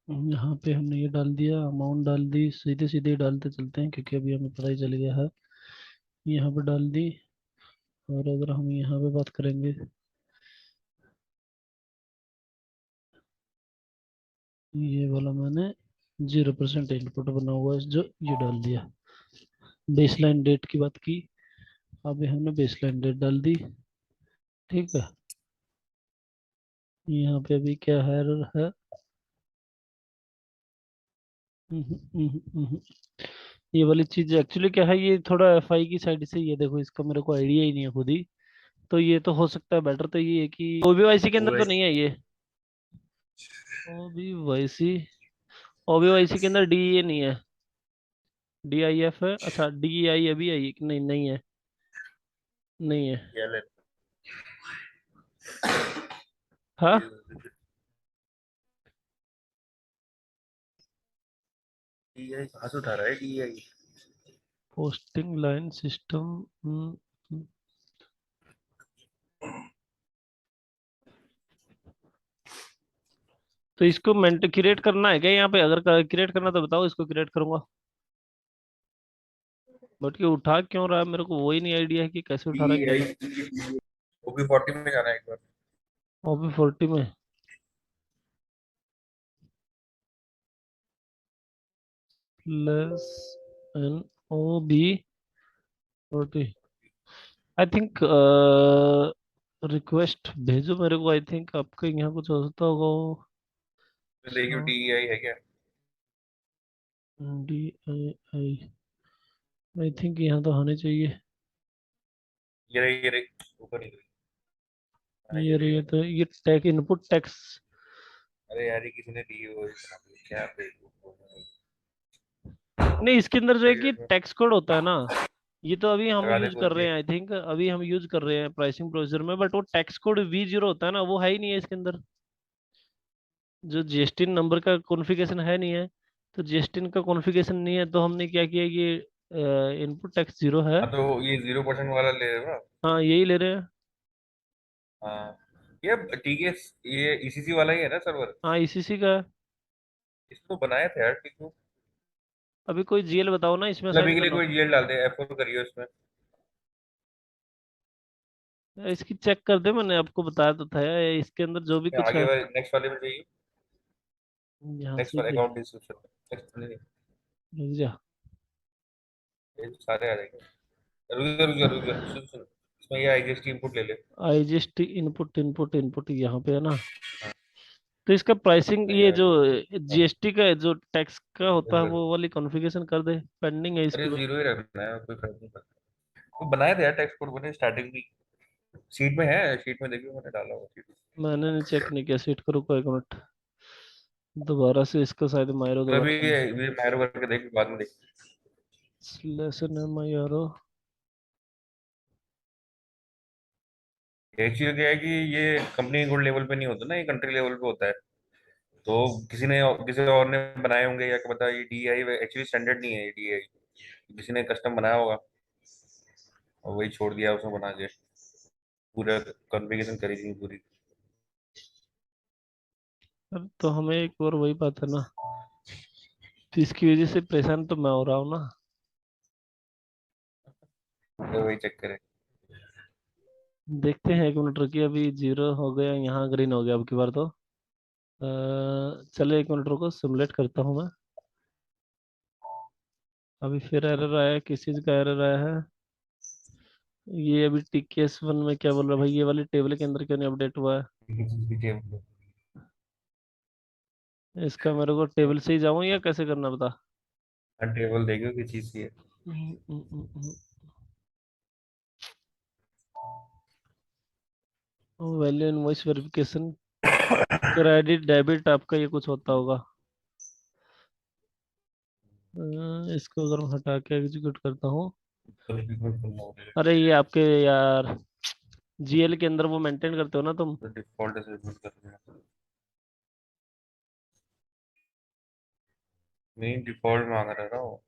यहाँ पे हमने ये डाल दिया, अमाउंट डाल दी, सीधे सीधे ही डालते चलते हैं क्योंकि अभी हमें पता ही चल गया है। यहाँ पे डाल दी। और अगर हम यहाँ पे बात करेंगे, ये वाला मैंने 0% इनपुट बना हुआ है जो ये डाल दिया। बेसलाइन डेट की बात की, अभी हमने बेसलाइन डेट डाल दी। ठीक है। यहाँ पे अभी क्या है, एरर है। ये वाली चीज एक्चुअली क्या है, ये थोड़ा एफआई की साइड से, ये देखो इसका मेरे को आइडिया ही नहीं है खुद ही। तो ये तो हो सकता है बेटर, तो ये है कि ओबीवाईसी के वो अंदर तो नहीं है ये। ओबीवाईसी, ओबीवाईसी के अंदर डी ए नहीं है, डी आई एफ है। अच्छा डी आई अभी आई है कि नहीं? नहीं है, नहीं है। हाँ। DI कहाँ से उठा रहा है DI? Posting line system. तो इसको मेंट क्रिएट करना है क्या यहाँ पे? अगर क्रिएट करना तो बताओ, इसको क्रिएट करूंगा। बट ये उठा क्यों रहा है, मेरे को वही नहीं आइडिया है कि कैसे उठा रहा है, क्या DI कर। OB40 में जाना है एक बार। OB40 में plus n OB40, I think request भेजो मेरे को। आई थिंक आपके यहाँ कुछ होता होगा। देखियो DEI है क्या? डी आई आई थिंक यहाँ तो होने चाहिए। ये रही ऊपर ही रही। हाँ ये ये रही रही है। है, तो ये टैग इनपुट टैक्स। अरे यार ये किसी ने दी हो क्या पे? नहीं, इसके अंदर जो है कि लगा टैक्स कोड होता है ना, ये तो अभी हम दे यूज बोल कर रहे के। हैं। आई थिंक अभी हम यूज कर रहे हैं प्राइसिंग प्रोसीजर में, बट वो टैक्स कोड V0 होता है ना, वो है ही नहीं है इसके अंदर। जो जीएसटी नंबर का कॉन्फ़िगरेशन है नहीं है, तो जीएसटी का कॉन्फ़िगरेशन नहीं है, तो हमने क्या किया कि इनपुट टैक्स 0 है। हाँ तो ये 0% वाला ले रहे हो ना? हाँ यही ले रहे हैं। हाँ ये ठीक है। ये ECC वाला ही है ना सर्वर? हाँ ईसीसी का है। इसको बनाया था यार ठीक है। अभी कोई जीएल बताओ ना, इसमें चल अभी साइन के कर लिए लो। कोई GL डाल दे, F4 करियो इसमें। इसकी चेक कर दे, मैंने आपको बताया तो था इसके अंदर जो भी कुछ आगे है। वाले नेक्स्ट वाले में चाहिए। यहाँ नेक्स्ट से वाले देख, अकाउंट डिस्क्रिप्शन। नेक्स्ट नहीं, रुक जा। ये तो सारे आ जाएंगे। रुक जा रुक जा रुक जा, सुन सुन। इसमें ये IGST इनपुट ले ले। आईजीएसटी इनपुट इनपुट इनपुट यहाँ पे है ना। तो इसका प्राइसिंग, नहीं ये यार। जो जीएसटी का जो टैक्स का होता है, रुक वो जा। वाली कॉन्फ़िगरेशन कर दे। पेंडिंग है अरे इसकी बस। जीरो ही रखना है, कोई फर्क नहीं पड़ता। वो बनाया था यार टेक्स्ट कोड मैंने स्टार्टिंग में। शीट में है, शीट में देखियो मैंने डाला हुआ शीट। मैंने चेक नहीं किया, सीट करो को एक मिनट। दोबारा से इसको शायद मायरो तो अभी दोबारा करना। ये मैरो करके देख, बाद में देख। लेसन है मायरो। एक चीज क्या है कि ये कंपनी कोड लेवल पे नहीं होता ना, ये कंट्री लेवल पे होता है। तो किसी और ने बनाए होंगे, या क्या पता। ये DI एक्चुअली स्टैंडर्ड नहीं है, ये DI किसी ने कस्टम बनाया होगा और वही छोड़ दिया उसने बना के। पूरा कॉन्फ़िगरेशन करी थी पूरी। अब तो हमें एक और वही बात है ना, तो इसकी वजह से परेशान तो मैं हो रहा हूँ ना। तो वही चक्कर है। देखते हैं, एक मिनट रुकिए। अभी 0 हो गया, यहाँ ग्रीन हो गया अब की बार तो। चलो एक मिनट रुको, सिमुलेट करता हूँ मैं। अभी फिर एरर आया है, किस चीज़ का एरर आया है? ये अभी TKS1 में क्या बोल रहा है भाई, ये वाली टेबल के अंदर क्यों नहीं अपडेट हुआ है? इसका मेरे को टेबल से ही जाऊँ या कैसे करना बता। टेबल देखो किस चीज की है। Value invoice verification, credit debit आपका ये कुछ होता होगा। इसको अगर मैं हटा के एग्जीक्यूट करता हूँ, अरे ये आपके यार जीएल के अंदर वो मेंटेन करते हो ना तुम। डिफॉल्ट से यूज कर रहे हैं। नहीं डिफॉल्ट मांग रहा था वो।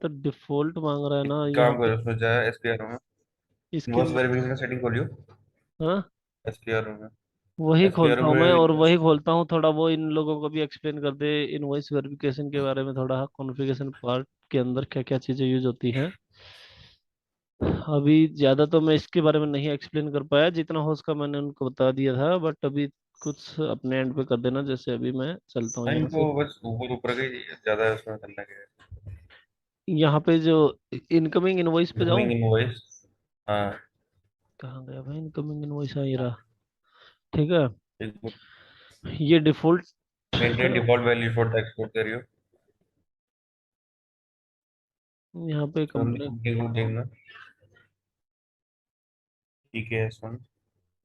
तो डिफॉल्ट मांग रहा है एक ना यहाँ काम पे करो, उसमें जाए SPR में। इसके इनवॉइस अंदर। वेरिफिकेशन सेटिंग खोलियो। हाँ। SPR में। वही एसक्यूआर खोलता हूँ मैं, में और वही खोलता हूँ थोड़ा, वो इन लोगों को भी एक्सप्लेन कर दे इनवॉइस वेरिफिकेशन के बारे में, थोड़ा कॉन्फ़िगरेशन पार्ट के अंदर क्या क्या चीज़ें यूज होती हैं। अभी ज़्यादा तो मैं इसके बारे में नहीं एक्सप्लेन कर पाया, जितना हो उसका मैंने उनको बता दिया था, बट अभी कुछ अपने एंड पे कर देना, जैसे अभी मैं चलता हूँ हाँ, यहाँ इनको से। बस ऊपर ऊपर का ही ज्यादा उसमें करना क्या है। यहाँ पे जो इनकमिंग इनवॉइस पे इनकमिंग जाऊँ, इनवॉइस। हाँ। कहाँ गया भाई इनकमिंग इनवॉइस, आ ही रहा। ठीक है, एक ये default. Maintain default value for text code करियो। यहाँ पे कंपनी कंपनी कोड देखना। ठीक है S1।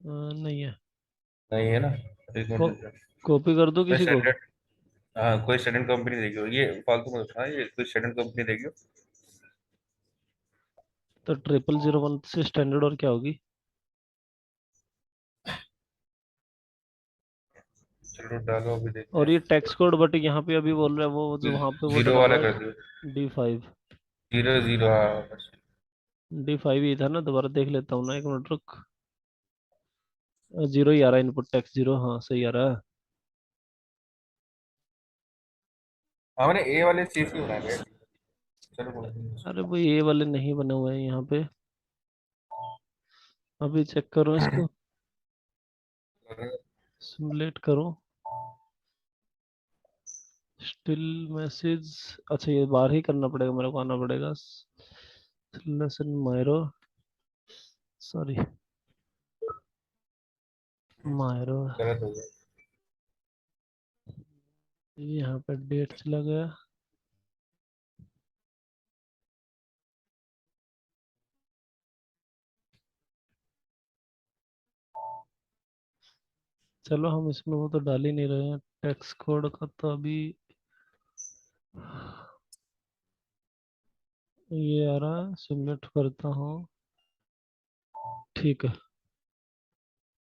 नहीं है। नहीं है ना। एक को, मिनट। कॉपी कर दो कोई किसी को। स्टैंडर्ड। हाँ, कोई स्टैंडर्ड कंपनी देखियो, ये फालतू में उठा, ये कोई स्टैंडर्ड कंपनी देखियो। तो 0001 से स्टैंडर्ड और क्या होगी। चलो डालो, अभी देखते और ये हैं। टैक्स कोड, बट यहाँ पे अभी बोल रहा है वो जो वहाँ पे वो जीरो डला वाला हुआ कर दियो। है D5। 00, हाँ बस। D5 ही था ना, दोबारा देख लेता हूँ ना, एक मिनट रुक। जीरो ही आ रहा है, इनपुट टैक्स जीरो, हाँ सही आ रहा है। हाँ, मैंने ए वाले चीज ही बना लिया। चलो कोई अरे नहीं। वो ये वाले नहीं बने हुए हैं यहाँ पे, अभी चेक करो इसको, सिमुलेट करो। स्टिल मैसेज, अच्छा ये बाहर ही करना पड़ेगा, मेरे को आना पड़ेगा। Lesson Miro, sorry, Miro. गलत हो गया। यहाँ पे डेट चला गया। चलो हम इसमें वो तो डाल ही नहीं रहे हैं, टेक्स्ट कोड का तो अभी ये आ रहा है, सिमुलेट करता हूँ। ठीक है,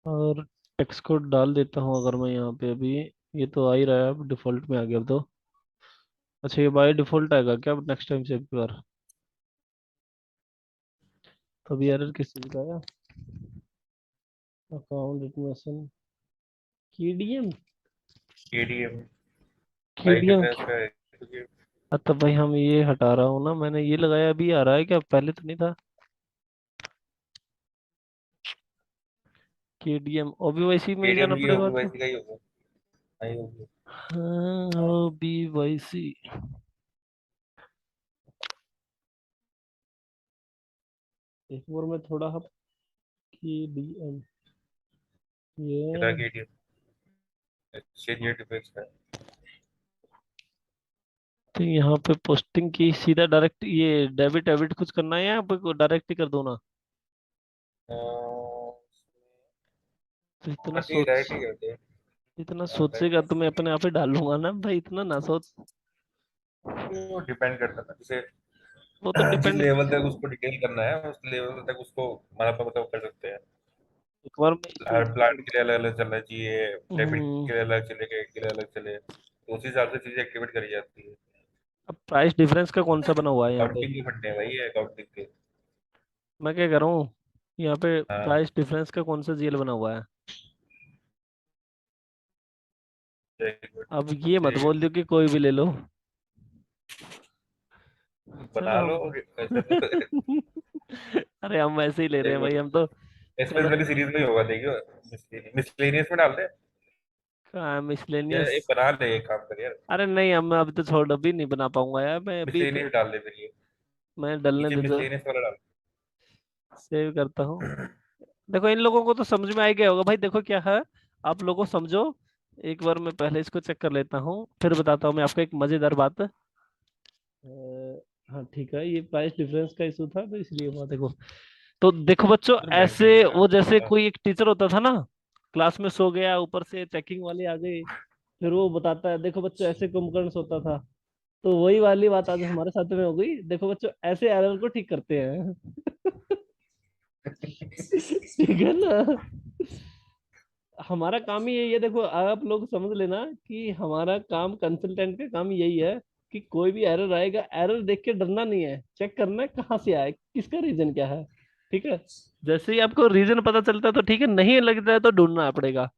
और टेक्स्ट कोड डाल देता हूँ अगर मैं यहाँ पे अभी। ये तो आ ही रहा है, अब डिफॉल्ट में आ गया अब तो। अच्छा ये बाय डिफॉल्ट आएगा क्या नेक्स्ट टाइम से एक बार। तो अभी एरर किस चीज़ का आया, account information, KDM। KDM price KDM difference का है क्योंकि तो भाई हम ये हटा रहा हूँ ना, मैंने ये लगाया, अभी आ रहा है क्या, पहले तो नहीं था। KDM OBYC में ही KDM जाना ये पड़ेगा तो। OBYC का ही होगा। नहीं होगा। हाँ OBYC, एक बार मैं थोड़ा KDM, कितना ये KDM एक्सचेंज रेट डिफरेंस का है। तो यहाँ पे पोस्टिंग की सीधा डायरेक्ट ये डेबिट एबिट कुछ करना है, या पे डायरेक्ट ही कर दो ना। तो इतना हाँ, ठीक है, सोच, डायरेक्ट ही करते हैं। इतना हाँ, सोचेगा तो मैं अपने आप ही डाल लूंगा ना भाई, इतना ना सोच। वो डिपेंड करता है जैसे वो तो जिस डिपेंड, लेवल तक उसको डिटेल करना है उस लेवल तक उसको मतलब कर सकते हैं। एक बार मैं इशू। हर प्लांट के लिए अलग अलग चलना चाहिए। डेबिट हम्म, के लिए अलग चले, क्रेडिट के लिए अलग चले, तो उस हिसाब से चीजें एक्टिवेट करी जाती है। अब प्राइस डिफरेंस का कौन सा बना हुआ है यहाँ पे। काउंटिंग के फंडे हैं भाई, ये काउंटिंग के। मैं क्या कर रहा हूँ, यहाँ पे हाँ। प्राइस डिफरेंस का कौन सा जीएल बना हुआ है। एक मिनट, अब ये मत चाहिए बोल दो कि कोई भी ले लो। चलो बना लो हम ऐसे तो। अरे हम वैसे ही ले रहे एक हैं भाई, मिनट, हम तो। एक्सप्रेस चलो वाली सीरीज में ही होगा, देखियो। मिसलेनियस में डाल दे। या मिसलेनियस। एक बना ले, एक काम कर यार। अरे नहीं, हम अभी तो छोड़, अभी नहीं बना पाऊंगा यार मैं अभी मिसलेनियस डाल दे फिर ये। मैं डलने नीचे दे दो, मिसलेनियस वाला डाल। सेव करता हूँ। देखो इन लोगों को तो समझ में आ ही गया होगा भाई, देखो क्या है, आप लोगों समझो। एक बार मैं पहले इसको चेक कर लेता हूँ, फिर बताता हूँ मैं आपको एक मजेदार बात। हाँ ठीक है, ये प्राइस डिफरेंस का इशू था तो इसलिए हुआ, देखो। तो देखो बच्चों, तो ऐसे मेंटेन का वो जैसे हाँ, कोई एक टीचर होता था ना, क्लास में सो गया, ऊपर से चेकिंग वाले आ गए, फिर वो बताता है देखो बच्चों ऐसे कुंभकर्ण होता था। तो वही वाली बात आज हमारे साथ में हो गई, देखो बच्चों ऐसे एरर को ठीक करते हैं। ठीक है ना, हमारा काम ही यही है, देखो आप लोग समझ लेना कि हमारा काम, कंसल्टेंट का काम यही है कि कोई भी एरर आएगा, एरर देख के डरना नहीं है, चेक करना है कहाँ से आए, किसका रीजन क्या है। ठीक है, जैसे ही आपको रीजन पता चलता है तो ठीक है, नहीं लगता है तो ढूंढना पड़ेगा।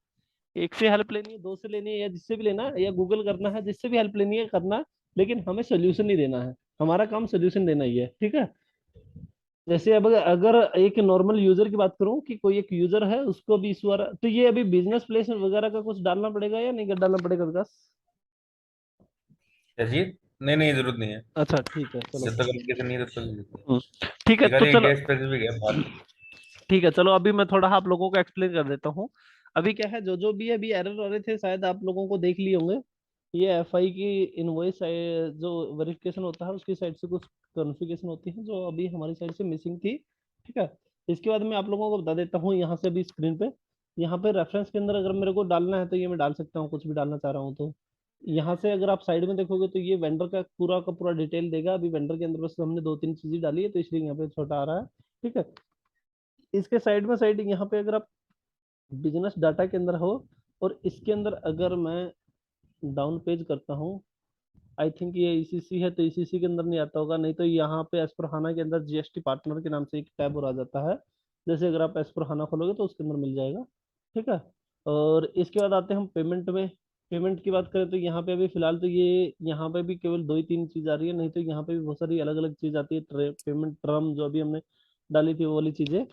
एक से हेल्प लेनी है, दो से लेनी है, या जिससे भी लेना है, या गूगल करना है, जिससे भी हेल्प लेनी है करना, लेकिन हमें सोल्यूशन नहीं देना है। हमारा काम सोल्यूशन देना ही है, ठीक है। जैसे अब अगर एक नॉर्मल यूजर की बात करूं कि कोई एक यूजर है उसको भी इस बार, तो ये अभी बिजनेस प्लेस वगैरह का कुछ डालना पड़ेगा या नहीं डालना पड़ेगा विकास? जैसे नहीं नहीं, जरूरत नहीं है। अच्छा ठीक है चलो। जब तक एप्लीकेशन नहीं है तब तक जरूरत नहीं हम्म, ठीक है है। एक तो आधे चलो। इंडिया स्पेसिफिक है बात। ठीक है चलो, अभी मैं थोड़ा आप लोगों को एक्सप्लेन कर देता हूँ। अभी क्या है, जो जो भी अभी एरर आ रहे थे शायद आप लोगों को देख लिए होंगे। ये एफआई की इनवॉइस जो वेरिफिकेशन होता है उसकी साइड से कुछ कॉन्फ़िगरेशन होती है जो अभी हमारी साइड से मिसिंग थी, ठीक है। इसके बाद मैं आप लोगों को बता देता हूँ यहाँ से अभी स्क्रीन पे। यहाँ पे रेफरेंस के अंदर अगर मेरे को डालना है तो ये मैं डाल सकता हूँ, कुछ भी डालना चाह रहा हूँ तो। यहाँ से अगर आप साइड में देखोगे तो ये वेंडर का पूरा डिटेल देगा। अभी वेंडर के अंदर बस हमने दो तीन चीजें डाली है तो इसलिए यहाँ पे छोटा आ रहा है, ठीक है। इसके साइड में साइड यहाँ पे अगर आप बिजनेस डाटा के अंदर हो, और इसके अंदर अगर मैं डाउन पेज करता हूँ, आई थिंक ये ईसीसी है तो ईसीसी के अंदर नहीं आता होगा, नहीं तो यहाँ पे एस्पर हाना के अंदर जीएसटी पार्टनर के नाम से एक टैब और आ जाता है। जैसे अगर आप एस्पर हाना खोलोगे तो उसके अंदर मिल जाएगा, ठीक है। और इसके बाद आते हैं हम पेमेंट में। पेमेंट की बात करें तो यहाँ पे अभी फिलहाल तो ये यहाँ पे भी केवल दो ही तीन चीज आ रही है, नहीं तो यहाँ पे भी बहुत सारी अलग अलग चीज आती है। पेमेंट टर्म जो अभी हमने डाली थी वो वाली चीजें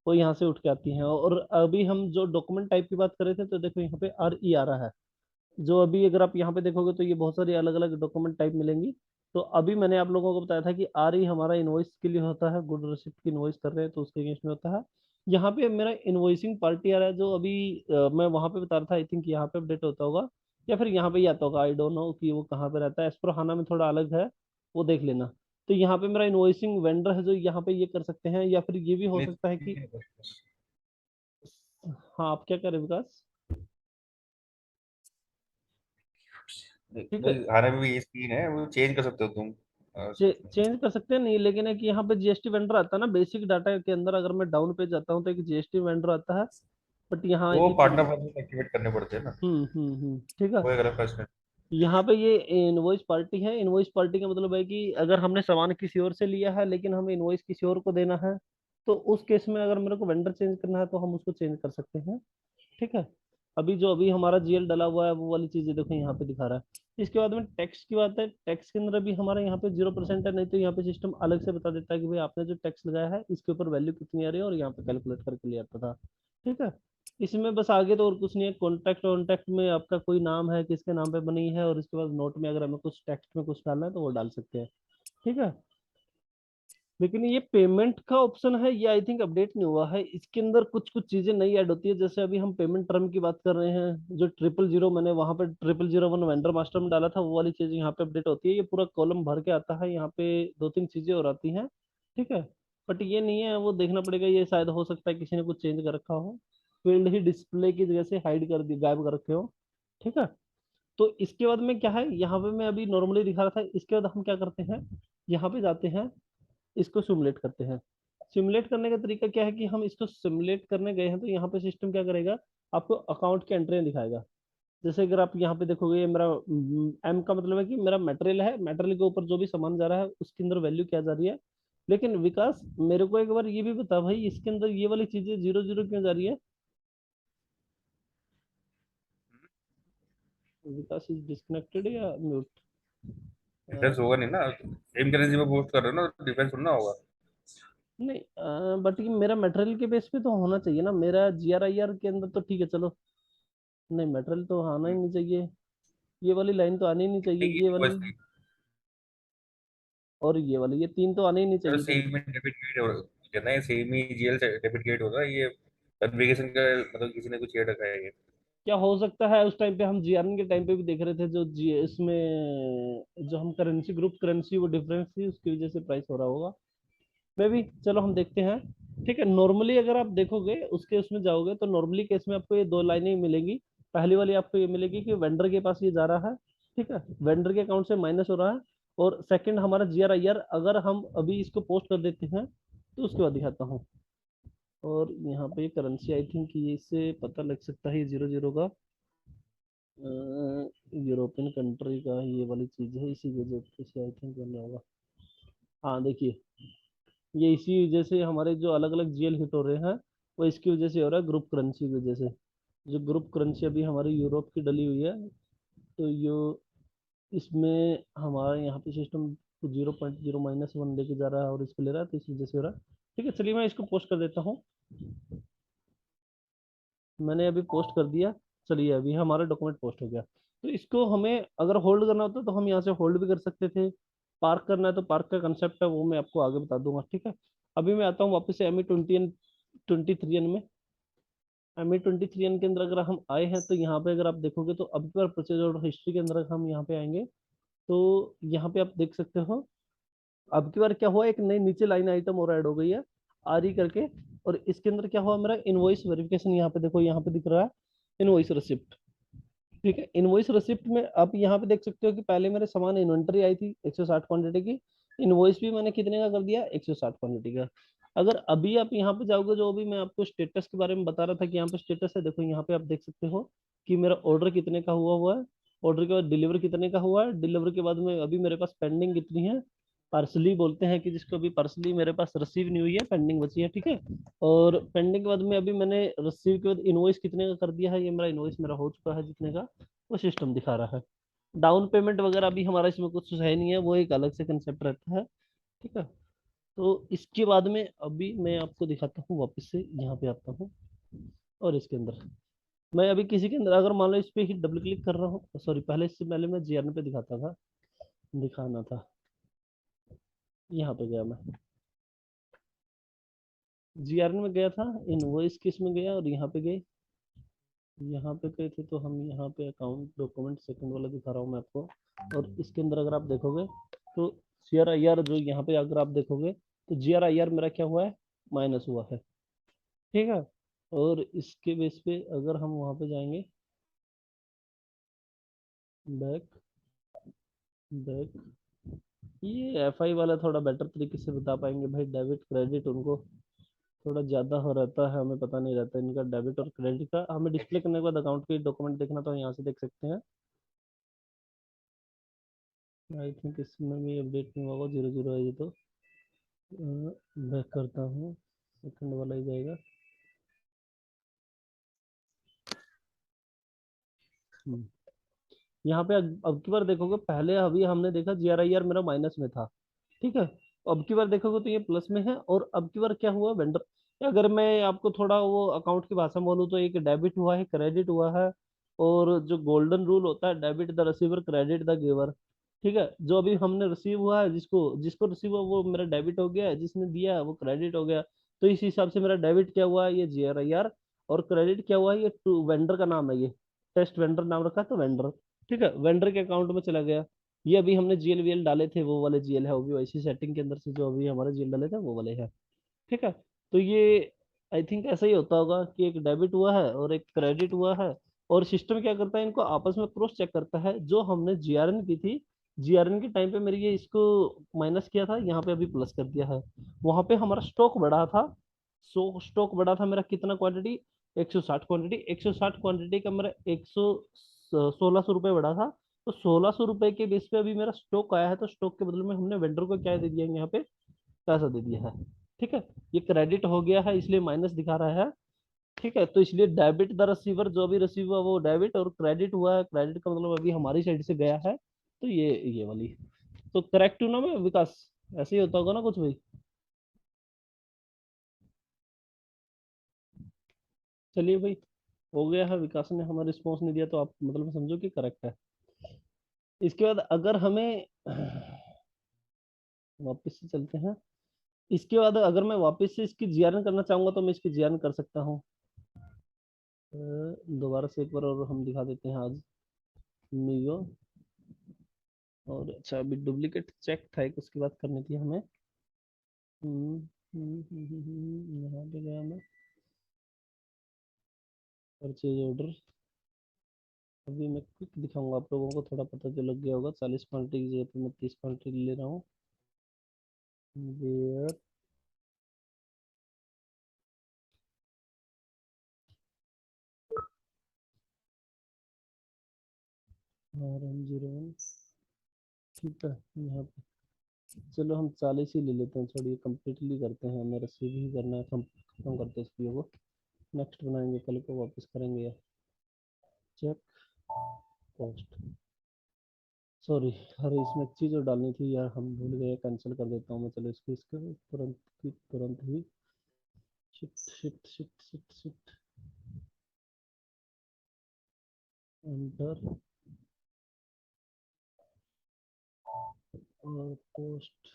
वो यहाँ से उठ के आती हैं। और अभी हम जो डॉक्यूमेंट टाइप की बात कर रहे थे तो देखो यहाँ पे आर ई आ रहा है। जो अभी अगर आप यहाँ पे देखोगे तो ये बहुत सारी अलग अलग डॉक्यूमेंट टाइप मिलेंगी। तो अभी मैंने आप लोगों को बताया था कि आर ई हमारा इनवॉइस के लिए होता है, गुड रिसिप्ट की इनवॉइस कर रहे हैं तो उसके अगेंस्ट में होता है। यहाँ पे मेरा इनवॉइसिंग पार्टी आ रहा है जो अभी मैं वहां पे बता रहा था, आई थिंक यहाँ पे अपडेट होता होगा या फिर यहाँ पे ही आता होगा, आई डोंट नो कि वो कहाँ पे रहता है। एस्पर हाना में थोड़ा अलग है, वो देख लेना। तो यहाँ पे मेरा इनवॉइसिंग वेंडर है जो यहाँ पे ये कर सकते हैं, या फिर ये भी हो नहीं, सकता है ठीक कि। है बस। हाँ आप क्या करें विकास? ठीक है, बस खाने में भी ये स्क्रीन है, वो चेंज कर सकते हो तुम। उसमें चेंज कर सकते हैं नहीं, लेकिन है कि यहाँ पे जीएसटी वेंडर आता है ना बेसिक डाटा के अंदर। अगर मैं डाउन पे जाता हूँ तो एक जीएसटी वेंडर आता है, बट यहाँ वो एक पार्टनर फंक्शन एक्टिवेट करने पड़ते हैं ना। ठीक है। वो एक अलग फंक्शन है। यहाँ पे ये इनवॉइस पार्टी है। इनवॉइस पार्टी का मतलब है कि अगर हमने सामान किसी और से लिया है लेकिन हमें इनवॉइस किसी और को देना है, तो उस केस में अगर मेरे को वेंडर चेंज करना है तो हम उसको चेंज कर सकते हैं, ठीक है। अभी जो अभी हमारा जीएल डला हुआ है वो वाली चीजें देखो यहाँ पे दिखा रहा है। इसके बाद में टैक्स की बात है, टैक्स के अंदर भी हमारा यहाँ पे 0% है, नहीं तो यहाँ पे सिस्टम अलग से बता देता है कि भाई आपने जो टैक्स लगाया है इसके ऊपर वैल्यू कितनी आ रही है, और यहाँ पे कैलकुलेट करके ले आता था, ठीक है। इसमें बस आगे तो और कुछ नहीं है। कॉन्टैक्ट कॉन्टैक्ट में आपका कोई नाम है किसके नाम पे बनी है, और इसके बाद नोट में अगर हमें कुछ टेक्स्ट में कुछ डालना है तो वो डाल सकते हैं, ठीक है। लेकिन ये पेमेंट का ऑप्शन है ये आई थिंक अपडेट नहीं हुआ है। इसके अंदर कुछ कुछ चीजें नई ऐड होती है, जैसे अभी हम पेमेंट टर्म की बात कर रहे हैं, जो 000 मैंने वहां पे 0001 वेंडर मास्टर में डाला था वो वाली चीज यहाँ पे अपडेट होती है। ये पूरा कॉलम भर के आता है, यहाँ पे दो तीन चीजें और आती हैं, ठीक है। बट ये नहीं है, वो देखना पड़ेगा। ये शायद हो सकता है किसी ने कुछ चेंज कर रखा हो, फील्ड ही डिस्प्ले की जगह से हाइड कर दी, गायब कर रखे हो, ठीक है। तो इसके बाद में क्या है, यहाँ पे मैं अभी नॉर्मली दिखा रहा था। इसके बाद हम क्या करते हैं, यहाँ पे जाते हैं, इसको सिमुलेट करते हैं। सिमुलेट करने का तरीका क्या है कि हम इसको सिमुलेट करने गए हैं तो यहाँ पे सिस्टम क्या करेगा, आपको अकाउंट की एंट्रियां दिखाएगा। जैसे अगर आप यहाँ पे देखोगे, ये मेरा एम का मतलब है कि मेरा मटेरियल है, मटेरियल के ऊपर जो भी सामान जा रहा है उसके अंदर वैल्यू क्या जा रही है। लेकिन विकास मेरे को एक बार ये भी बता भाई, इसके अंदर ये वाली चीजें 00 क्यों जा रही है? विकास इज डिस्कनेक्टेड या म्यूट? डिफरेंस होगा नहीं ना, सेम करेंसी में पोस्ट कर रहे हो ना, डिफरेंस थोड़ा ना होगा। नहीं बट ये मेरा मटेरियल के बेस पे तो होना चाहिए ना, मेरा जीआरआईआर के अंदर तो ठीक है चलो। नहीं मटेरियल तो आना ही नहीं चाहिए, ये वाली लाइन तो आनी ही नहीं चाहिए, नहीं, ये ये वाली बस नहीं। और ये वाली, ये तीन तो आने ही नहीं चलो चाहिए थे। सेम में डेबिट क्रेडिट हो कहना है, सेम ही जीएल से डेबिट क्रेडिट होगा ये। वेरिफिकेशन का मतलब किसी ने कुछ शेयर रखा है ये। क्या हो सकता है उस टाइम पे हम जीआरएन के टाइम पे भी देख रहे थे, जो जी इसमें जो हम करेंसी ग्रुप करेंसी वो डिफरेंस थी उसकी वजह से प्राइस हो रहा होगा मे भी। चलो हम देखते हैं, ठीक है। नॉर्मली अगर आप देखोगे उसके उसमें जाओगे तो नॉर्मली केस में आपको ये दो लाइनें मिलेंगी। पहली वाली आपको ये मिलेगी कि वेंडर के पास ये जा रहा है, ठीक है, वेंडर के अकाउंट से माइनस हो रहा है। और सेकंड हमारा जीआरआईआर, अगर हम अभी इसको पोस्ट कर देते हैं तो उसके बाद दिखाता हूँ। और यहाँ पे करेंसी आई थिंक ये इससे पता लग सकता है 00 का यूरोपियन कंट्री का ये वाली चीज है, इसी वजह से आई थिंक बना होगा। हाँ देखिए, ये इसी वजह से हमारे जो अलग अलग जीएल हिट हो रहे हैं वो इसकी वजह से हो रहा है, ग्रुप करेंसी की वजह से। जो ग्रुप करेंसी अभी हमारी यूरोप की डली हुई है, तो यो इसमें हमारा यहाँ पे सिस्टम 0.0 - 1 लेके जा रहा है और इसको ले रहा है, तो इस वजह से हो रहा है। ठीक है, चलिए मैं इसको पोस्ट कर देता हूँ। मैंने अभी पोस्ट कर दिया। चलिए अभी हमारा डॉक्यूमेंट पोस्ट हो गया। तो इसको हमें अगर होल्ड करना होता तो हम यहाँ से होल्ड भी कर सकते थे। पार्क करना है तो पार्क का कंसेप्ट है वो मैं आपको आगे बता दूंगा। ठीक है, अभी मैं आता हूँ वापस से ME23N में। ME23N के अंदर अगर हम आए हैं तो यहाँ पे अगर आप देखोगे तो अब पर परचेज ऑर्डर हिस्ट्री के अंदर अगर हम यहाँ पे आएंगे तो यहाँ पे आप देख सकते हो अब की बार क्या हुआ, एक नई नीचे लाइन आइटम और ऐड हो गई है, आरई करके। और इसके अंदर क्या हुआ, मेरा इनवॉइस वेरिफिकेशन यहाँ पे देखो, यहाँ पे दिख रहा है इनवॉइस रिसिप्ट। ठीक है, इनवॉइस रिसिप्ट में आप यहाँ पे देख सकते हो कि पहले मेरे सामान इन्वेंटरी आई थी 160 क्वांटिटी की, इनवॉइस भी मैंने कितने का कर दिया, 160 क्वांटिटी का। अगर अभी आप यहाँ पे जाओगे, जो अभी मैं आपको स्टेटस के बारे में बता रहा था कि यहाँ पे स्टेटस है, देखो यहाँ पे आप देख सकते हो कि मेरा ऑर्डर कितने का हुआ हुआ है, ऑर्डर के बाद डिलीवर कितने का हुआ है, डिलीवर के बाद में अभी मेरे पास पेंडिंग कितनी है, पार्सली बोलते हैं कि जिसको अभी पार्सली मेरे पास रिसीव नहीं हुई है, पेंडिंग बची है। ठीक है, और पेंडिंग के बाद में अभी मैंने रिसीव के बाद इनवॉइस कितने का कर दिया है, ये मेरा इनवॉइस मेरा हो चुका है जितने का वो सिस्टम दिखा रहा है। डाउन पेमेंट वगैरह भी हमारा इसमें कुछ है नहीं है, वो एक अलग से कंसेप्ट रहता है। ठीक है, तो इसके बाद में अभी मैं आपको दिखाता हूँ, वापस से यहाँ पे आता हूँ और इसके अंदर मैं अभी किसी के अंदर अगर मान लो इस पे ही डबल क्लिक कर रहा हूँ, सॉरी पहले इससे पहले मैं जीआरएन पे दिखाता था, दिखाना था, यहाँ पे गया मैं, जीआरएन में गया था, इनवॉइस किस में गया और यहाँ पे गए, यहाँ पे गए थे तो हम यहाँ पे अकाउंट डॉक्यूमेंट सेकंड वाला दिखा रहा हूँ मैं आपको। और इसके अंदर अगर आप देखोगे तो CRIR जो यहाँ पे अगर आप देखोगे तो GRIR मेरा क्या हुआ है, माइनस हुआ है। ठीक है, और इसके बेस पे अगर हम वहाँ पे जाएंगे, बैक बैक, ये FI वाला थोड़ा बेटर तरीके से बता पाएंगे भाई, डेबिट क्रेडिट उनको थोड़ा ज्यादा हो रहता है, हमें पता नहीं रहता इनका डेबिट और क्रेडिट का। हमें डिस्प्ले करने के बाद अकाउंट के डॉक्यूमेंट देखना तो यहाँ से देख सकते हैं। आई थिंक इसमें भी अपडेट नहीं होगा, 00 है ये तो। बैक करता हूँ, सेकंड वाला ही जाएगा। हम्म, यहाँ पे अब की बार देखोगे, पहले अभी हमने देखा GRIR मेरा माइनस में था। ठीक है, अब की बार देखोगे तो ये प्लस में है। और अब की बार क्या हुआ वेंडर, अगर मैं आपको थोड़ा वो अकाउंट की भाषा में बोलूँ तो एक डेबिट हुआ है, क्रेडिट हुआ है। और जो गोल्डन रूल होता है, debit the receiver credit the giver. ठीक है, जो अभी हमने रिसीव हुआ है, जिसको जिसको रिसीव हुआ वो मेरा डेबिट हो गया है, जिसने दिया है वो क्रेडिट हो गया। तो इस हिसाब से मेरा डेबिट क्या हुआ है, ये GRIR, और क्रेडिट क्या हुआ है, ये टू वेंडर का नाम है, ये टेस्ट वेंडर नाम रखा है तो वेंडर। ठीक है, वेंडर के अकाउंट में चला गया। ये अभी हमने GL डाले थे, वो वाले GL है, वो भी वैसी सेटिंग के अंदर से जो अभी हमारे GL डाले थे वो वाले हैं। ठीक है, तो ये आई थिंक ऐसा ही होता होगा कि एक डेबिट हुआ है और एक क्रेडिट हुआ है। और सिस्टम क्या करता है, इनको आपस में क्रॉस चेक करता है, जो हमने GRN की थी, GRN के टाइम पे मेरी ये इसको माइनस किया था, यहाँ पे अभी प्लस कर दिया है। वहां पे हमारा स्टॉक बढ़ा था, स्टॉक बढ़ा था मेरा कितना क्वांटिटी, 160 क्वांटिटी, 160 क्वांटिटी का मेरा 1600 रुपये बढ़ा था। तो 1600 रुपये के बेस पे अभी मेरा स्टॉक आया है, तो स्टॉक के बदले में हमने वेंडर को क्या दे दिया है, यहाँ पे पैसा दे दिया है। ठीक है, ये क्रेडिट हो गया है इसलिए माइनस दिखा रहा है। ठीक है, तो इसलिए डेबिट द रिसीवर, जो भी रिसीव हुआ वो डेबिट, और क्रेडिट हुआ है, क्रेडिट का मतलब अभी हमारी साइड से गया है, तो ये वाली। तो करेक्ट हूँ ना मैं विकास, ऐसे ही होता होगा ना कुछ भाई। चलिए भाई, हो गया है, विकास ने हमें रिस्पॉन्स नहीं दिया तो आप मतलब समझो कि करेक्ट है। इसके बाद अगर हमें वापस से चलते हैं, इसके बाद अगर मैं वापस से इसकी जीआरएन करना चाहूंगा तो मैं इसकी जीआरएन कर सकता हूँ। दोबारा से एक बार और हम दिखा देते हैं आज मीगो। और अच्छा, अभी डुप्लीकेट चेक था एक, उसकी बात करनी थी हमें। यहाँ पे गया मैं, परचेज ऑर्डर। अभी मैं क्विक दिखाऊंगा आप लोगों को, थोड़ा पता जो लग गया होगा, 40 क्वान्टिटी की जगह पे मैं 30 क्वान्टिटी ले रहा हूँ। Where RM01। ठीक है, यहाँ पे चलो हम 40 ही ले लेते हैं, छोड़िए कंप्लीटली करते हैं, हमें रिसीव ही करना है, खत्म करते हैं इस वीडियो को, नेक्स्ट बनाएंगे कल को, वापस करेंगे। चेक पोस्ट, सॉरी अरे इसमें एक चीज़ और डालनी थी यार, हम भूल गए, कैंसिल कर देता हूँ मैं, चलो इसको इसको तुरंत की तुरंत ही, shit shit shit shit shit, enter और पोस्ट,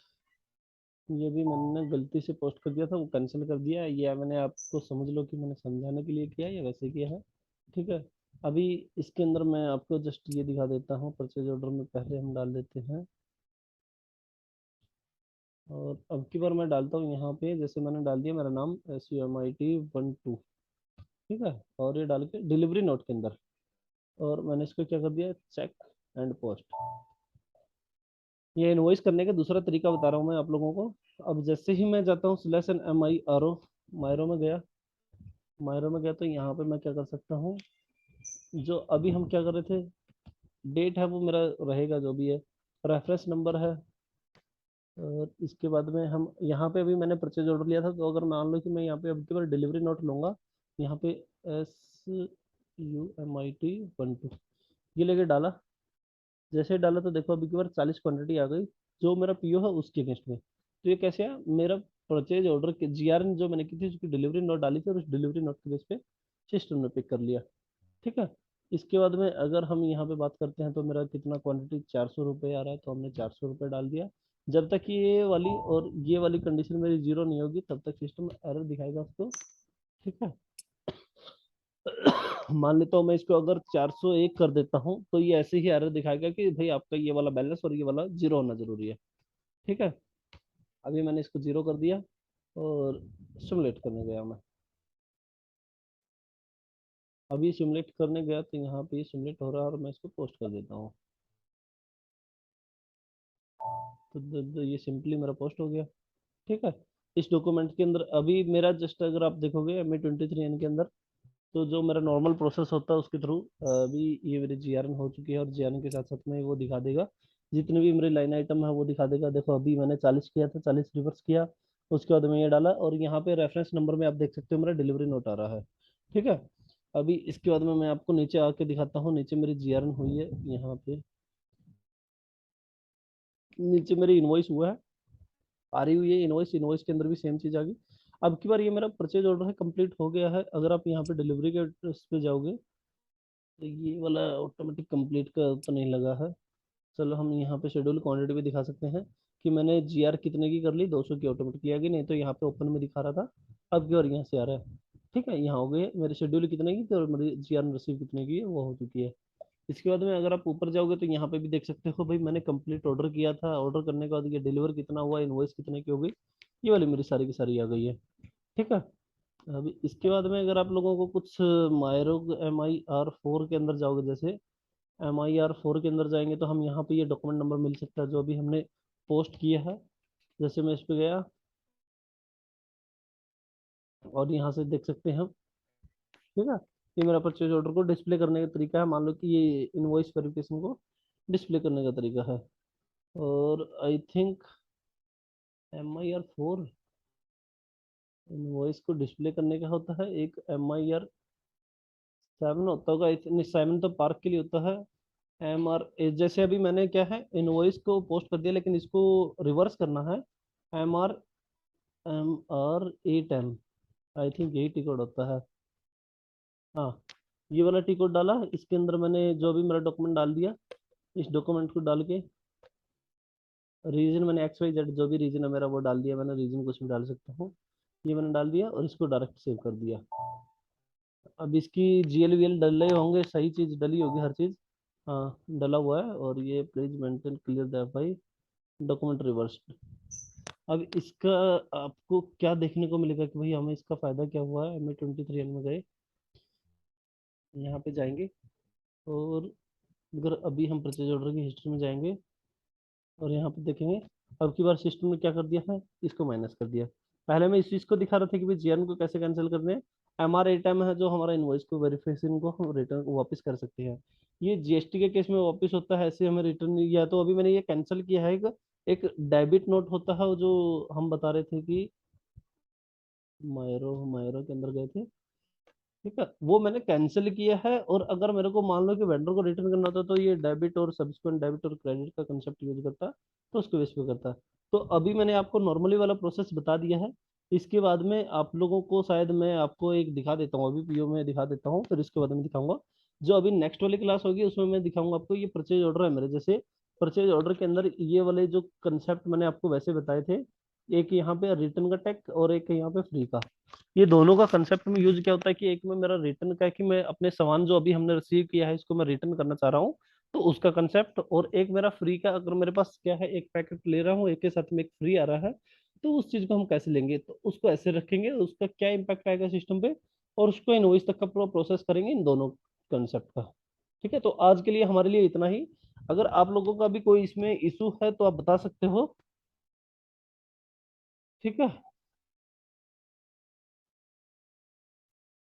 ये भी मैंने गलती से पोस्ट कर दिया था, वो कैंसिल कर दिया है, ये मैंने आपको समझ लो कि मैंने समझाने के लिए किया है या वैसे किया है। ठीक है, अभी इसके अंदर मैं आपको जस्ट ये दिखा देता हूँ, परचेज ऑर्डर में पहले हम डाल देते हैं, और अब की बार मैं डालता हूँ यहाँ पे, जैसे मैंने डाल दिया मेरा नाम SUMIT12, ठीक है, और ये डाल के डिलीवरी नोट के अंदर, और मैंने इसको क्या कर दिया, चेक एंड पोस्ट। ये इनवॉइस करने का दूसरा तरीका बता रहा हूँ मैं आप लोगों को। अब जैसे ही मैं जाता हूँ /MIRO, मायरो में गया, मायरो में गया तो यहाँ पे मैं क्या कर सकता हूँ, जो अभी हम क्या कर रहे थे, डेट है वो मेरा रहेगा जो भी है, रेफरेंस नंबर है, और इसके बाद में हम यहाँ पे अभी मैंने परचेज ऑर्डर लिया था, तो अगर मान लो कि मैं यहाँ पे अब की बार डिलीवरी नोट लूंगा, यहाँ पे SUMIT12 ये लेके डाला, जैसे ही डाला तो देखो अभी की बार 40 क्वांटिटी आ गई, जो मेरा पीओ है उसके अगेंस्ट में। तो ये कैसे है, मेरा परचेज ऑर्डर के GRN जो मैंने की थी उसकी डिलीवरी नोट डाली थी, और उस डिलीवरी नोट के बेस पे सिस्टम ने पिक कर लिया। ठीक है, इसके बाद में अगर हम यहाँ पे बात करते हैं तो मेरा कितना क्वांटिटी 400 रुपये आ रहा है, तो हमने 400 रुपये डाल दिया। जब तक कि ये वाली और ये वाली कंडीशन मेरी जीरो नहीं होगी तब तक सिस्टम एरर दिखाएगा उसको। ठीक है, मान लेता हूँ मैं इसको अगर 401 कर देता हूँ, तो ये ऐसे ही एरर दिखाएगा कि भाई आपका ये वाला बैलेंस और ये वाला जीरो होना जरूरी है। ठीक है, अभी मैंने इसको जीरो कर दिया और सिमुलेट करने गया मैं, अभी सिमुलेट करने गया तो यहाँ पे सिमुलेट हो रहा है, और मैं इसको पोस्ट कर देता हूँ, तो ये सिंपली मेरा पोस्ट हो गया। ठीक है, इस डॉक्यूमेंट के अंदर अभी मेरा जस्ट अगर आप देखोगे MA23N के अंदर, तो जो मेरा नॉर्मल प्रोसेस होता है उसके थ्रू अभी ये मेरी GRN हो चुकी है, और GRN के साथ साथ में वो दिखा देगा जितने भी मेरे लाइन आइटम है वो दिखा देगा। देखो अभी मैंने 40 किया था, 40 रिवर्स किया, उसके बाद में ये डाला, और यहाँ पे रेफरेंस नंबर में आप देख सकते हो मेरा डिलीवरी नोट आ रहा है। ठीक है, अभी इसके बाद में मैं आपको नीचे आके दिखाता हूँ, नीचे मेरी GRN हुई है, यहाँ पे नीचे मेरी इनवॉइस हुआ है, आ रही हुई है इनवॉइस, इनवॉइस के अंदर भी सेम चीज आ गई। अब की बार ये मेरा परचेज ऑर्डर है कंप्लीट हो गया है, अगर आप यहाँ पे डिलीवरी के उस पे जाओगे तो ये वाला ऑटोमेटिक कंप्लीट का तो नहीं लगा है। चलो हम यहाँ पे शेड्यूल क्वांटिटी भी दिखा सकते हैं कि मैंने GR कितने की कर ली, 200 की ऑटोमेटिकली आ गई, नहीं तो यहाँ पे ओपन में दिखा रहा था, अब की बार यहाँ से आ रहा है। ठीक है, यहाँ हो गई मेरे शेड्यूल कितने की थी और मेरी GR रिसीव कितने की है वो हो चुकी है। इसके बाद में अगर आप ऊपर जाओगे तो यहाँ पे भी देख सकते हो भाई मैंने कंप्लीट ऑर्डर किया था, ऑर्डर करने के बाद ये डिलीवर कितना हुआ, इनवॉइस कितने की हो गई, ये वाली मेरी सारी की सारी आ गई है। ठीक है, अभी इसके बाद में अगर आप लोगों को कुछ मायरो MIR4 के अंदर जाओगे, जैसे MIR4 के अंदर जाएंगे तो हम यहाँ पे ये डॉक्यूमेंट नंबर मिल सकता है जो अभी हमने पोस्ट किया है। जैसे मैं इस पे गया और यहाँ से देख सकते हैं हम। ठीक है, ये मेरा परचेज ऑर्डर को डिस्प्ले करने का तरीका है, मान लो कि ये इनवॉइस वेरिफिकेशन को डिस्प्ले करने का तरीका है। और आई थिंक MIR4 इनवॉइस को डिस्प्ले करने का होता है, एक MIR7 होता होगा, नहीं 7 तो पार्क के लिए होता है। MR जैसे अभी मैंने क्या है इनवॉइस को पोस्ट कर दिया, लेकिन इसको रिवर्स करना है, MR8M, आई थिंक यही टिकट होता है। हाँ, ये वाला टिकट डाला, इसके अंदर मैंने जो भी मेरा डॉक्यूमेंट डाल दिया, इस डॉक्यूमेंट को डाल के रीजन मैंने XYZ जो भी रीजन है मेरा वो डाल दिया, मैंने रीजन कुछ भी डाल सकता हूँ, ये मैंने डाल दिया और इसको डायरेक्ट सेव कर दिया। अब इसकी GL VL डले होंगे, सही चीज डली होगी हर चीज, हाँ डला हुआ है, और ये please maintain clear the FI document reverse. अब इसका आपको क्या देखने को मिलेगा कि भाई हमें इसका फायदा क्या हुआ है, MA23N में गए, यहाँ पे जाएंगे, और अगर अभी हम परचेज ऑर्डर की हिस्ट्री में जाएंगे और यहाँ पे देखेंगे, अब की बार सिस्टम ने क्या कर दिया है, इसको माइनस कर दिया। पहले मैं इस चीज को दिखा रहा था कि भाई GRN को कैसे कैंसिल करने हैं, MR8M है जो हमारा इनवॉइस को वेरिफिकेशन को हम रिटर्न वापस कर सकते हैं, ये GST के केस में वापस होता है, ऐसे हमें रिटर्न, या तो अभी मैंने ये कैंसिल किया है, एक डेबिट नोट होता है जो हम बता रहे थे कि मायरो मायरो के अंदर गए थे, ठीक है, वो मैंने कैंसिल किया है। और अगर मेरे को मान लो कि वेंडर को रिटर्न करना होता तो ये डेबिट और सब्सिक्वेंट डेबिट और क्रेडिट का कंसेप्ट यूज करता, तो उसके बेस पे करता। तो अभी मैंने आपको नॉर्मली वाला प्रोसेस बता दिया है। इसके बाद में आप लोगों को शायद मैं आपको एक दिखा देता हूँ, अभी पीओ में दिखा देता हूँ, फिर इसके बाद में दिखाऊंगा। जो अभी नेक्स्ट वाली क्लास होगी उसमें मैं दिखाऊंगा आपको, ये परचेज ऑर्डर है मेरे। जैसे परचेज ऑर्डर के अंदर ये वाले जो कंसेप्ट मैंने आपको वैसे बताए थे, एक यहाँ पे रिटर्न का टैग और एक यहाँ पे फ्री का, ये दोनों का कंसेप्ट में यूज क्या होता है कि एक में मेरा रिटर्न का है कि मैं अपने सामान जो अभी हमने रिसीव किया है इसको मैं रिटर्न करना चाह रहा हूँ, तो उसका कंसेप्ट। और एक मेरा फ्री का, अगर मेरे पास क्या है, एक पैकेट ले रहा हूँ एक के साथ में एक फ्री आ रहा है, तो उस चीज को हम कैसे लेंगे, तो उसको ऐसे रखेंगे, उसका क्या इम्पैक्ट आएगा सिस्टम पे, और उसको इनवॉइस तक का पूरा प्रोसेस करेंगे इन दोनों कंसेप्ट का। ठीक है, तो आज के लिए हमारे लिए इतना ही। अगर आप लोगों का भी कोई इसमें इशू है तो आप बता सकते हो। ठीक है।